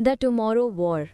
The tomorrow war.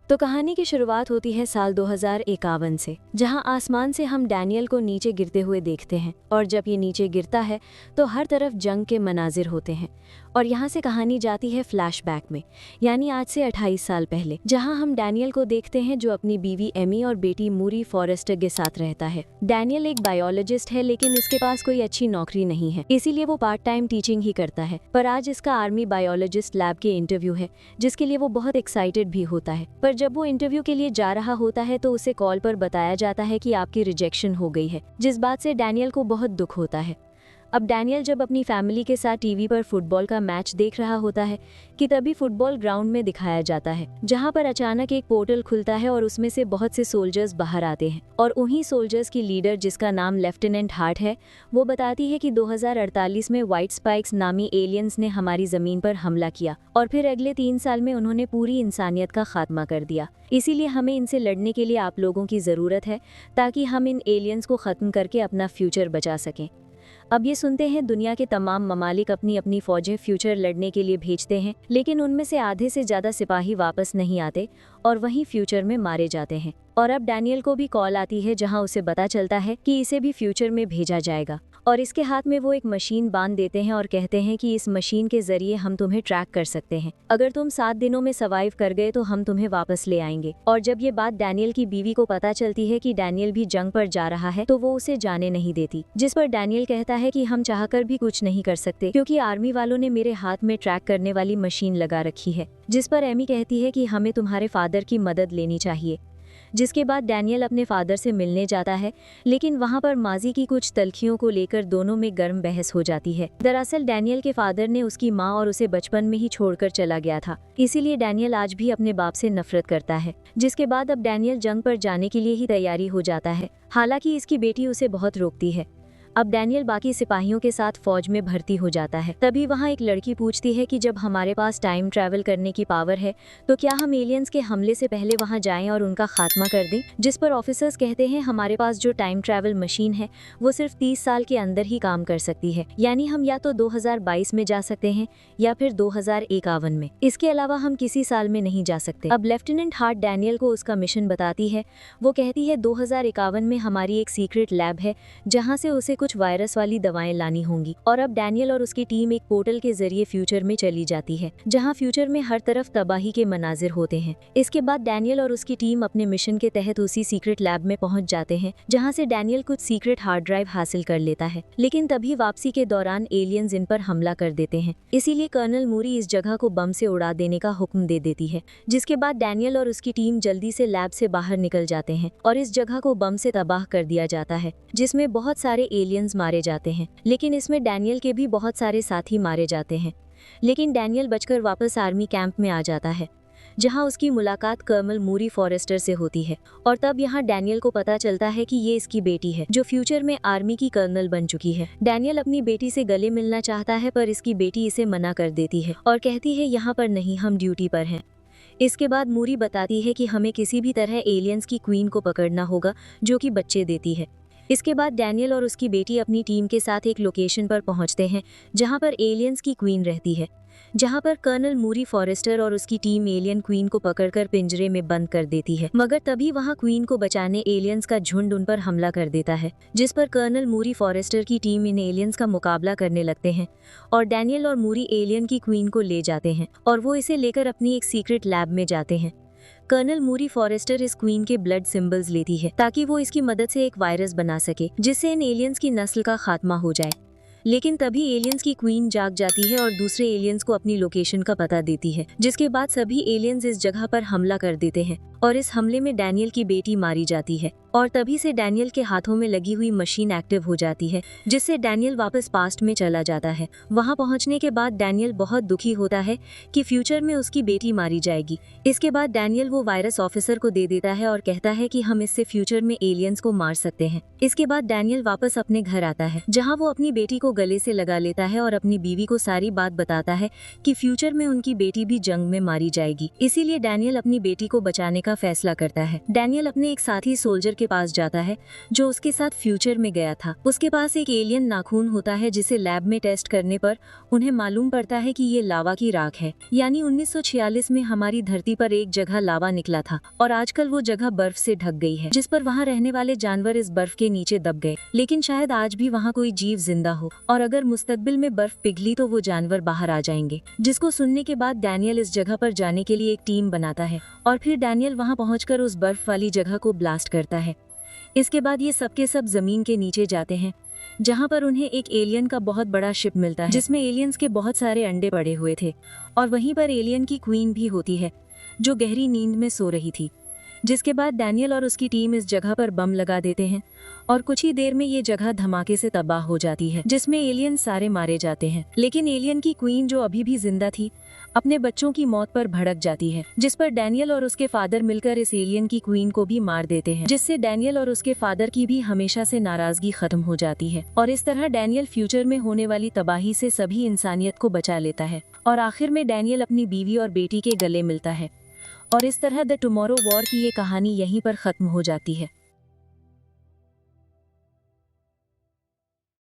तो कहानी की शुरुआत होती है साल 2051 से, जहां आसमान से हम डैनियल को नीचे गिरते हुए देखते हैं। और जब ये नीचे गिरता है तो हर तरफ जंग के मनाजिर होते हैं। और यहाँ से कहानी जाती है फ्लैशबैक में, यानी आज से 28 साल पहले, जहां हम डैनियल को देखते हैं जो अपनी बीवी एमी और बेटी मूरी फॉरेस्टर के साथ रहता है। डैनियल एक बायोलॉजिस्ट है, लेकिन इसके पास कोई अच्छी नौकरी नहीं है, इसीलिए वो पार्ट टाइम टीचिंग ही करता है। पर आज इसका आर्मी बायोलॉजिस्ट लैब के इंटरव्यू है, जिसके लिए वो बहुत एक्साइटेड भी होता है। पर जब वो इंटरव्यू के लिए जा रहा होता है तो उसे कॉल पर बताया जाता है कि आपकी रिजेक्शन हो गई है, जिस बात से डैनियल को बहुत दुख होता है। अब डैनियल जब अपनी फैमिली के साथ टीवी पर फुटबॉल का मैच देख रहा होता है कि तभी फुटबॉल ग्राउंड में दिखाया जाता है, जहां पर अचानक एक पोर्टल खुलता है और उसमें से बहुत से सोल्जर्स बाहर आते हैं। और उन्हीं सोल्जर्स की लीडर, जिसका नाम लेफ्टिनेंट हार्ट है, वो बताती है कि 2048 में व्हाइट स्पाइक्स नामी एलियंस ने हमारी जमीन पर हमला किया और फिर अगले 3 साल में उन्होंने पूरी इंसानियत का खात्मा कर दिया। इसीलिए हमें इनसे लड़ने के लिए आप लोगों की ज़रूरत है, ताकि हम इन एलियंस को ख़त्म करके अपना फ्यूचर बचा सकें। अब ये सुनते हैं दुनिया के तमाम ममालिक अपनी अपनी फौजें फ्यूचर लड़ने के लिए भेजते हैं, लेकिन उनमें से आधे से ज़्यादा सिपाही वापस नहीं आते और वहीं फ्यूचर में मारे जाते हैं। और अब डैनियल को भी कॉल आती है, जहां उसे पता चलता है कि इसे भी फ्यूचर में भेजा जाएगा। और इसके हाथ में वो एक मशीन बांध देते हैं और कहते हैं कि इस मशीन के जरिए हम तुम्हें ट्रैक कर सकते हैं। अगर तुम 7 दिनों में सर्वाइव कर गए तो हम तुम्हें वापस ले आएंगे। और जब ये बात डैनियल की बीवी को पता चलती है कि डैनियल भी जंग पर जा रहा है, तो वो उसे जाने नहीं देती, जिस पर डैनियल कहता है कि हम चाहकर भी कुछ नहीं कर सकते, क्योंकि आर्मी वालों ने मेरे हाथ में ट्रैक करने वाली मशीन लगा रखी है। जिस पर एमी कहती है कि हमें तुम्हारे फादर की मदद लेनी चाहिए। जिसके बाद डैनियल अपने फादर से मिलने जाता है, लेकिन वहां पर माजी की कुछ तलखियों को लेकर दोनों में गर्म बहस हो जाती है। दरअसल डैनियल के फादर ने उसकी माँ और उसे बचपन में ही छोड़कर चला गया था, इसीलिए डैनियल आज भी अपने बाप से नफरत करता है। जिसके बाद अब डैनियल जंग पर जाने के लिए ही तैयारी हो जाता है, हालांकि इसकी बेटी उसे बहुत रोकती है। अब डैनियल बाकी सिपाहियों के साथ फौज में भर्ती हो जाता है। तभी वहाँ एक लड़की पूछती है कि जब हमारे पास टाइम ट्रैवल करने की पावर है, तो क्या हम एलियंस के हमले से पहले वहाँ जाएं और उनका खात्मा कर दें? जिस पर ऑफिसर्स कहते हैं हमारे पास जो टाइम ट्रैवल मशीन है वो सिर्फ 30 साल के अंदर ही काम कर सकती है, यानी हम या तो 2022 में जा सकते हैं या फिर 2051 में। इसके अलावा हम किसी साल में नहीं जा सकते। अब लेफ्टिनेंट हार्ट डैनियल को उसका मिशन बताती है। वो कहती है 2051 में हमारी एक सीक्रेट लैब है, जहाँ से उसे कुछ वायरस वाली दवाएं लानी होंगी। और अब डैनियल और उसकी टीम एक पोर्टल के जरिए फ्यूचर में चली जाती है, जहां फ्यूचर में हर तरफ तबाही के मनाजिर होते हैं। इसके बाद डैनियल और उसकी टीम अपने मिशन के तहत उसी सीक्रेट लैब में पहुंच जाते हैं, जहां से डैनियल कुछ सीक्रेट हार्ड ड्राइव हासिल कर लेता है। लेकिन तभी वापसी के दौरान एलियंस इन पर हमला कर देते हैं, इसीलिए कर्नल मूरी इस जगह को बम से उड़ा देने का हुक्म दे देती है। जिसके बाद डैनियल और उसकी टीम जल्दी से लैब से बाहर निकल जाते हैं और इस जगह को बम से तबाह कर दिया जाता है, जिसमें बहुत सारे एलियंस मारे जाते हैं। लेकिन इसमें डैनियल के भी बहुत सारे साथी मारे जाते हैं। लेकिन डैनियल बचकर वापस आर्मी कैंप में आ जाता है, जहां उसकी मुलाकात कर्नल मूरी फॉरेस्टर से होती है। और तब यहाँ डैनियल को पता चलता है कि ये इसकी बेटी है, जो फ्यूचर में आर्मी की कर्नल बन चुकी है। डैनियल अपनी बेटी से गले मिलना चाहता है, पर इसकी बेटी इसे मना कर देती है और कहती है यहाँ पर नहीं, हम ड्यूटी पर हैं। इसके बाद मूरी बताती है कि हमें किसी भी तरह एलियंस की क्वीन को पकड़ना होगा, जो कि बच्चे देती है। इसके बाद डैनियल और उसकी बेटी अपनी टीम के साथ एक लोकेशन पर पहुंचते हैं, जहां पर एलियंस की क्वीन रहती है, जहां पर कर्नल मूरी फॉरेस्टर और उसकी टीम एलियन क्वीन को पकड़कर पिंजरे में बंद कर देती है। मगर तभी वहां क्वीन को बचाने एलियंस का झुंड उन पर हमला कर देता है, जिस पर कर्नल मूरी फॉरेस्टर की टीम इन एलियंस का मुकाबला करने लगते हैं और डैनियल और मूरी एलियन की क्वीन को ले जाते हैं और वो इसे लेकर अपनी एक सीक्रेट लैब में जाते हैं। कर्नल मूरी फॉरेस्टर इस क्वीन के ब्लड सिंबल्स लेती है, ताकि वो इसकी मदद से एक वायरस बना सके, जिससे इन एलियंस की नस्ल का खात्मा हो जाए। लेकिन तभी एलियंस की क्वीन जाग जाती है और दूसरे एलियंस को अपनी लोकेशन का पता देती है, जिसके बाद सभी एलियंस इस जगह पर हमला कर देते हैं और इस हमले में डैनियल की बेटी मारी जाती है। और तभी से डैनियल के हाथों में लगी हुई मशीन एक्टिव हो जाती है, जिससे डैनियल वापस पास्ट में चला जाता है। वहां पहुंचने के बाद डैनियल बहुत दुखी होता है कि फ्यूचर में उसकी बेटी मारी जाएगी। इसके बाद डैनियल वो वायरस ऑफिसर को दे देता है और कहता है कि हम इससे फ्यूचर में एलियंस को मार सकते हैं। इसके बाद डैनियल वापस अपने घर आता है, जहाँ वो अपनी बेटी को गले से लगा लेता है और अपनी बीवी को सारी बात बताता है कि फ्यूचर में उनकी बेटी भी जंग में मारी जाएगी। इसीलिए डैनियल अपनी बेटी को बचाने का फैसला करता है। डैनियल अपने एक साथी सोल्जर के पास जाता है जो उसके साथ फ्यूचर में गया था। उसके पास एक एलियन नाखून होता है जिसे लैब में टेस्ट करने पर उन्हें मालूम पड़ता है कि ये लावा की राख है। यानी 1946 में हमारी धरती पर एक जगह लावा निकला था और आजकल वो जगह बर्फ से ढक गई है, जिस पर वहाँ रहने वाले जानवर इस बर्फ के नीचे दब गए। लेकिन शायद आज भी वहाँ कोई जीव जिंदा हो और अगर मुस्तकबिल में बर्फ पिघली तो वो जानवर बाहर आ जाएंगे। जिसको सुनने के बाद डैनियल इस जगह पर जाने के लिए एक टीम बनाता है और फिर डैनियल वहाँ पहुंचकर उस बर्फ वाली जगह को ब्लास्ट करता है। इसके बाद ये सबके सब जमीन के नीचे जाते हैं जहाँ पर उन्हें एक एलियन का बहुत बड़ा शिप मिलता है जिसमें एलियंस के बहुत सारे अंडे पड़े हुए थे और वहीं पर एलियन की क्वीन भी होती है जो गहरी नींद में सो रही थी। जिसके बाद डैनियल और उसकी टीम इस जगह पर बम लगा देते हैं और कुछ ही देर में ये जगह धमाके से तबाह हो जाती है जिसमें एलियन सारे मारे जाते हैं। लेकिन एलियन की क्वीन जो अभी भी जिंदा थी अपने बच्चों की मौत पर भड़क जाती है, जिस पर डैनियल और उसके फादर मिलकर इस एलियन की क्वीन को भी मार देते हैं, जिससे डैनियल और उसके फादर की भी हमेशा से नाराजगी खत्म हो जाती है। और इस तरह डैनियल फ्यूचर में होने वाली तबाही से सभी इंसानियत को बचा लेता है और आखिर में डैनियल अपनी बीवी और बेटी के गले मिलता है। और इस तरह द टुमारो वॉर की ये कहानी यहीं पर खत्म हो जाती है।